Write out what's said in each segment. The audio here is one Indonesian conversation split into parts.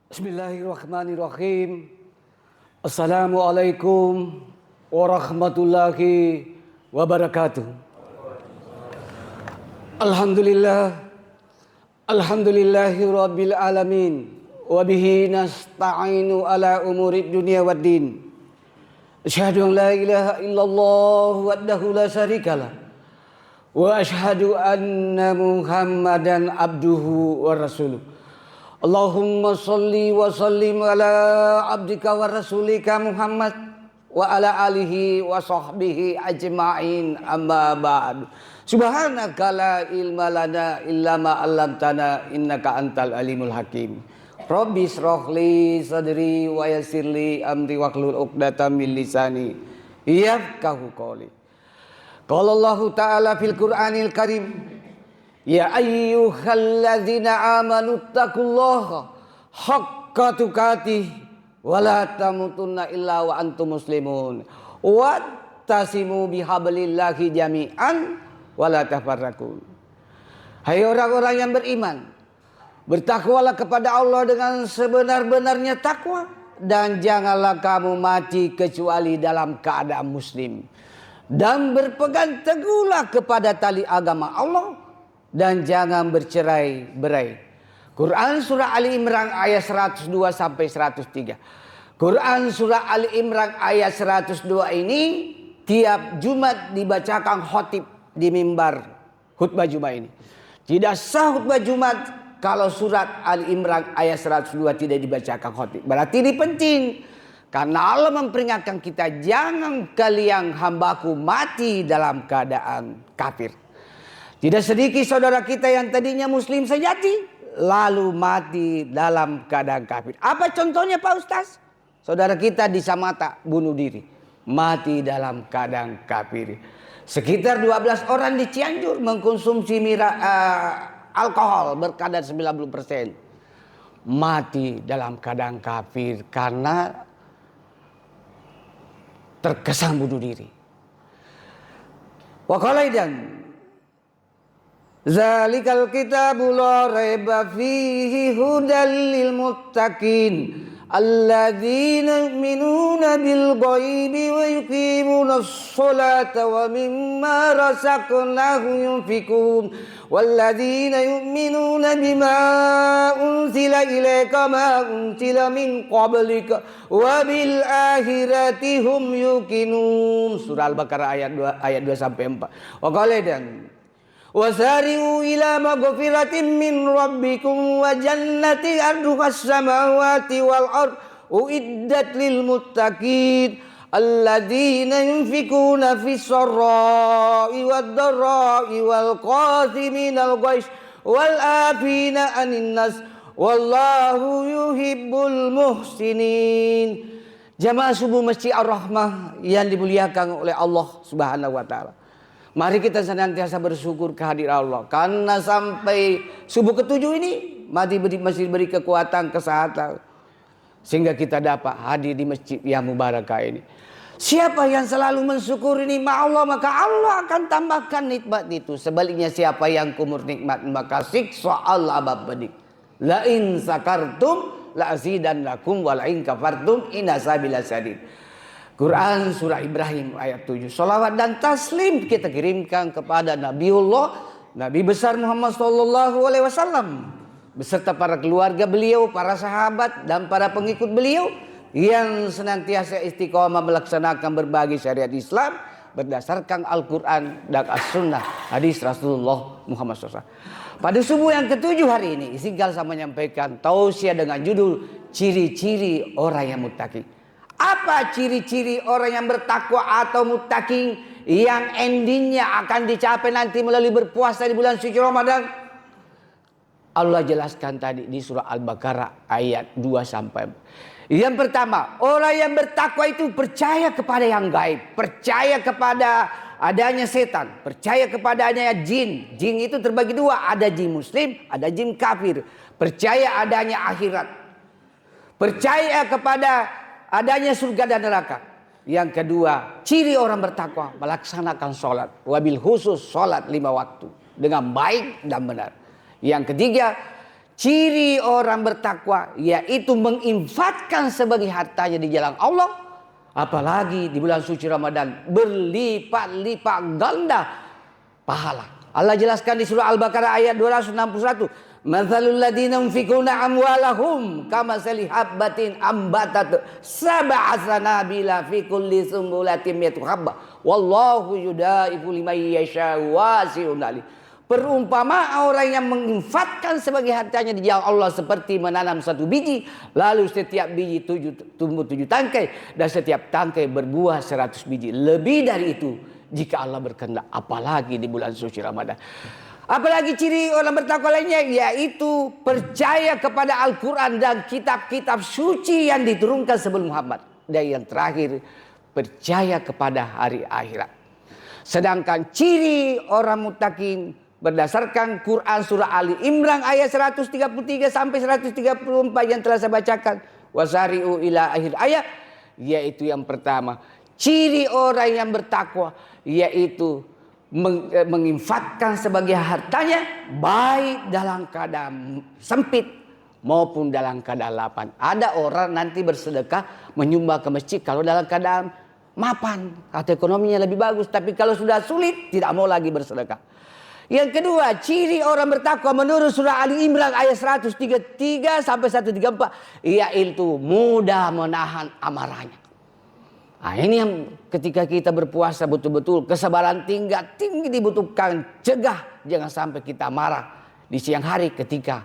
Bismillahirrahmanirrahim. Assalamualaikum warahmatullahi wabarakatuh. Alhamdulillah. Alhamdulillahi rabbil alamin. Wabihi nasta'inu ala umurid dunia waddin. Asyhadu an la ilaha illallah wahdahu la syarikalah. Wa asyhadu anna Muhammadan abduhu wa rasuluh. Allahumma salli wa sallim ala abdika wa rasulika Muhammad wa ala alihi wa sahbihi ajma'in, amma ba'd. Subhanaka la ilma lana illa ma 'allamtana innaka antal alimul hakim. Rabbi shrah li sadri wa yassir li amri wahlul 'uqdatam min lisani yafqahu qawli. Qala Allah ta'ala fil Qur'anil Karim, ya ayyuhalladzina amanu taqullaha haqqa tuqatih wa la tamutunna illa wa antum muslimun wattasimu bihablillahi jami'an wa la tafarraqu. Hai orang-orang yang beriman, bertakwalah kepada Allah dengan sebenar-benarnya takwa, dan janganlah kamu mati kecuali dalam keadaan muslim, dan berpegang teguhlah kepada tali agama Allah, dan jangan bercerai-berai. Quran surah Ali Imran ayat 102 sampai 103. Quran surah Ali Imran ayat 102 ini tiap Jumat dibacakan khotib di mimbar khutbah Jumat ini. Tidak sah khutbah Jumat kalau surat Ali Imran ayat 102 tidak dibacakan khotib. Berarti ini penting, karena Allah memperingatkan kita, jangan kalian hambaku mati dalam keadaan kafir. Tidak sedikit saudara kita yang tadinya muslim sejati lalu mati dalam keadaan kafir. Apa contohnya Pak Ustaz? Saudara kita di Samata bunuh diri, mati dalam keadaan kafir. Sekitar 12 orang di Cianjur mengkonsumsi alkohol berkadar 90%, mati dalam keadaan kafir karena terkesan bunuh diri. Wa qalaidan zalikal kitabu la raiba fihi hudal lil muttaqin alladzina yu'minuna bil ghaibi wa yuqimunas sholata wa mimma razaqnahum yunfikun walladzina yu'minuna bima unzila ilaika ma unzila min qablika wa bil akhirati hum yuqinun. Surah Al-Baqarah ayat 2 sampai 4. Wa qala wasari'u ila maghfiratin min rabbikum wa jannati arduhas samawati wal ard uiddat lil muttaqin alladzina yunfikuna fis sarra'i wad dharra'i wal qaziminal ghaiz wal afina 'anil nas wallahu yuhibbul muhsinin. Jamaah subuh Masjid Ar-Rahmah yang dimuliakan oleh Allah Subhanahu wa taala. Mari kita senantiasa bersyukur kehadiran Allah, karena sampai subuh ketujuh ini masih beri kekuatan, kesehatan, sehingga kita dapat hadir di masjid yang mubarakah ini. Siapa yang selalu mensyukuri nikmat Allah, maka Allah akan tambahkan nikmat itu. Sebaliknya siapa yang kumur nikmat, maka siksa Allah pedik. La in sakartum la azidannakum wa la in kafartum inna sabila sadid. Quran surah Ibrahim ayat 7. Salawat dan taslim kita kirimkan kepada Nabiullah, Nabi besar Muhammad SAW, beserta para keluarga beliau, para sahabat dan para pengikut beliau yang senantiasa istiqomah melaksanakan berbagai syariat Islam berdasarkan Al-Quran dan As-Sunnah hadis Rasulullah Muhammad SAW. Pada subuh yang ketujuh hari ini, istiqlal saya menyampaikan tausiah dengan judul ciri-ciri orang yang muttaqi. Apa ciri-ciri orang yang bertakwa atau muttaqin yang endingnya akan dicapai nanti melalui berpuasa di bulan suci Ramadan? Allah jelaskan tadi di surah Al-Baqarah ayat 2 sampai. Yang pertama, orang yang bertakwa itu percaya kepada yang gaib, percaya kepada adanya setan, percaya kepada adanya jin. Jin itu terbagi dua, ada jin muslim, ada jin kafir. Percaya adanya akhirat, percaya kepada adanya surga dan neraka. Yang kedua, ciri orang bertakwa melaksanakan sholat, wabil khusus sholat 5 waktu dengan baik dan benar. Yang ketiga, ciri orang bertakwa yaitu menginfakkan sebagai hartanya di jalan Allah, apalagi di bulan suci Ramadan berlipat-lipat ganda pahala. Allah jelaskan di surah Al-Baqarah ayat 261, "Matsalul ladzina yunfikuna amwalahum kamatsali habbatin ambatat sab'a sanabila fi kulli sumbulatin mi'atu habbah wallahu yudaifu liman yasha'u wasi'un alim." Perumpamaan orang yang menginfakkan sebagai hartanya di jalan Allah seperti menanam satu biji, lalu setiap biji tumbuh 7 tangkai dan setiap tangkai berbuah 100 biji. Lebih dari itu jika Allah berkehendak, apalagi di bulan suci Ramadan. Apalagi ciri orang bertakwa lainnya yaitu percaya kepada Al-Quran dan kitab-kitab suci yang diturunkan sebelum Muhammad. Dan yang terakhir, percaya kepada hari akhirat. Sedangkan ciri orang muttaqin berdasarkan Quran surah Ali Imran ayat 133 sampai 134 yang telah saya bacakan, wasari'u ila akhir ayat, yaitu yang pertama, ciri orang yang bertakwa yaitu menginfakkan sebagai hartanya baik dalam keadaan sempit maupun dalam keadaan lapang. Ada orang nanti bersedekah menyumbang ke masjid kalau dalam keadaan mapan atau ekonominya lebih bagus, tapi kalau sudah sulit tidak mau lagi bersedekah. Yang kedua, ciri orang bertakwa menurut surah Ali Imran ayat 133 sampai 134 yaitu mudah menahan amarahnya. Nah, ini yang ketika kita berpuasa betul-betul kesabaran tinggi dibutuhkan. Cegah jangan sampai kita marah di siang hari ketika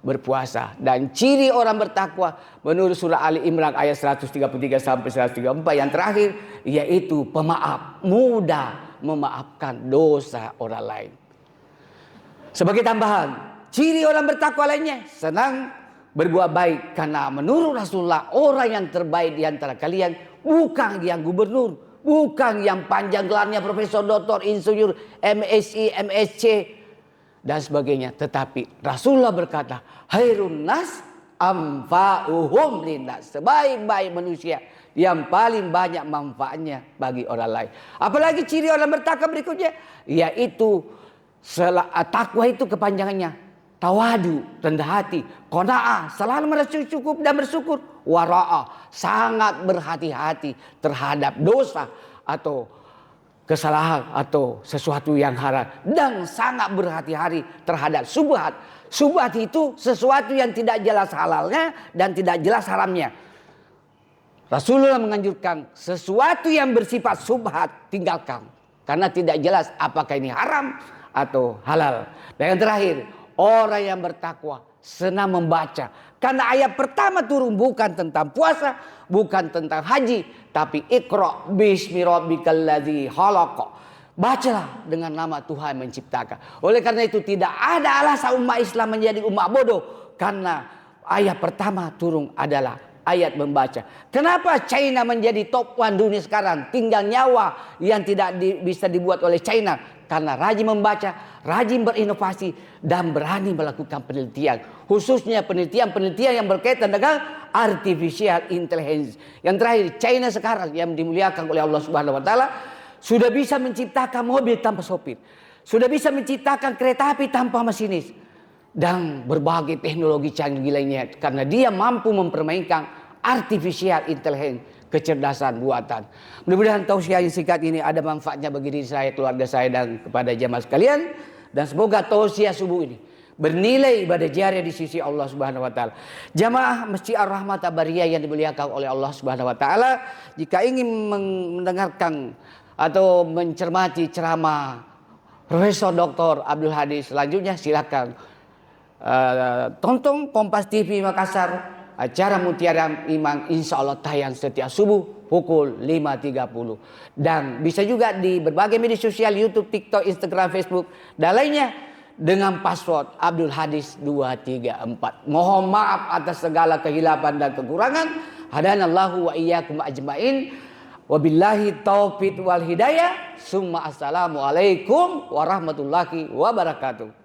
berpuasa. Dan ciri orang bertakwa menurut surah Ali Imran ayat 133 sampai 134 yang terakhir yaitu pemaaf, mudah memaafkan dosa orang lain. Sebagai tambahan, ciri orang bertakwa lainnya senang berbuat baik, karena menurut Rasulullah orang yang terbaik di antara kalian bukan yang gubernur, bukan yang panjang gelarnya profesor, doktor, insinyur, MSI, MSc dan sebagainya, tetapi Rasulullah berkata, "Khairun nas anfa'uhum linnas." Sebaik-baik manusia yang paling banyak manfaatnya bagi orang lain. Apalagi ciri orang bertakwa berikutnya yaitu takwa itu kepanjangannya tawadu, rendah hati, qanaah, selalu merasa cukup dan bersyukur, wara'ah, sangat berhati-hati terhadap dosa atau kesalahan atau sesuatu yang haram, dan sangat berhati-hati terhadap syubhat. Syubhat itu sesuatu yang tidak jelas halalnya dan tidak jelas haramnya. Rasulullah menganjurkan sesuatu yang bersifat syubhat tinggalkan, karena tidak jelas apakah ini haram atau halal. Dan yang terakhir, orang yang bertakwa senang membaca. Karena ayat pertama turun bukan tentang puasa, bukan tentang haji, tapi Iqra bismi rabbikal ladzi khalaq. Bacalah dengan nama Tuhan menciptakan. Oleh karena itu tidak ada alasan umat Islam menjadi umat bodoh, karena ayat pertama turun adalah ayat membaca. Kenapa China menjadi top 1 dunia sekarang? Tinggal nyawa yang tidak bisa dibuat oleh China. Karena rajin membaca, rajin berinovasi, dan berani melakukan penelitian. Khususnya penelitian yang berkaitan dengan artificial intelligence. Yang terakhir, China sekarang yang dimuliakan oleh Allah Subhanahu wa taala sudah bisa menciptakan mobil tanpa sopir. Sudah bisa menciptakan kereta api tanpa masinis. Dan berbagai teknologi canggih lainnya. Karena dia mampu mempermainkan artificial intelligence, kecerdasan buatan. Mudah-mudahan tausiah yang singkat ini ada manfaatnya bagi diri saya, keluarga saya, dan kepada jamaah sekalian. Dan semoga tausiah subuh ini bernilai ibadah jariah di sisi Allah Subhanahu wa taala. Jamaah Masjid Ar-Rahmat Tabariyah yang dimuliakan oleh Allah Subhanahu wa taala, jika ingin mendengarkan atau mencermati ceramah Profesor Dr. Abdul Hadi selanjutnya, silakan tonton Kompas TV Makassar. Acara Mutiara Iman insya Allah tayang setiap subuh pukul 5.30. Dan bisa juga di berbagai media sosial, YouTube, TikTok, Instagram, Facebook, dan lainnya dengan password Abdul Hadis 234. Mohon maaf atas segala kehilapan dan kekurangan. Hadanallahu wa iyyakum ajmain. Wabillahi taufiq wal hidayah. Summa assalamualaikum warahmatullahi wabarakatuh.